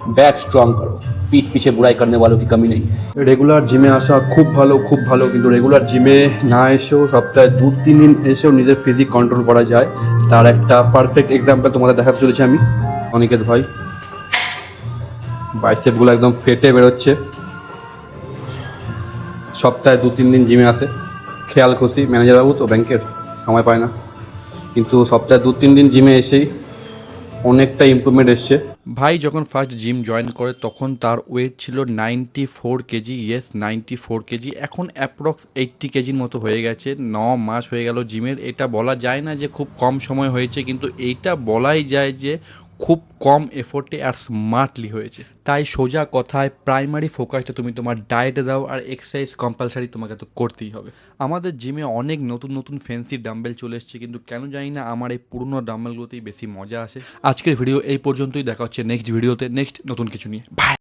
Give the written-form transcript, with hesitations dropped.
Back strong करो, पीठ पीछे बुराई करने वालों की कमी नहीं है। রেগুলার জিমে আসা খুব ভালো, কিন্তু রেগুলার জিমে না এসেও সপ্তাহে 2-3 দিন এসেও নিজের ফিজিক কন্ট্রোল করা যায়, তার একটা পারফেক্ট এক্সাম্পল তোমাদের দেখাতে চলেছি আমি। অনিকেত ভাই বাইসেপগুলো একদম ফেটে বেরোচ্ছে, সপ্তাহে 2-3 দিন জিমে আসে, খেয়াল খুশি ম্যানেজার বাবু তো ব্যাংকের, সময় পায় না, কিন্তু সপ্তাহে 2-3 দিন জিমে এসেই অনেকটা ইমপ্রুভমেন্ট এসছে। ভাই যখন ফার্স্ট জিম জয়েন করে তখন তার ওয়েট ছিল 94 কেজি, ইয়েস 94 কেজি। এখন অ্যাপ্রক্স 80 কেজির মতো হয়ে গেছে। 9 মাস হয়ে গেল জিমের। এটা বলা যায় না যে খুব কম সময় হয়েছে, কিন্তু এইটা বলাই যায় যে খুব কম এফোর্টে আর স্মার্টলি হয়েছে। তাই সোজা কথায় প্রাইমারি ফোকাসটা তুমি তোমার ডায়েটে দাও, আর এক্সারসাইজ কম্পালসারি তোমাকে তো করতেই হবে। আমাদের জিমে অনেক নতুন নতুন ফ্যান্সি ডাম্বেল চলে এসছে, কিন্তু কেন জানি না আমার এই পুরনো ডাম্বেলগুলোতেই বেশি মজা আসে। আজকের ভিডিও এই পর্যন্তই, দেখা হচ্ছে নেক্সট ভিডিওতে নেক্সট নতুন কিছু নিয়ে। বাই।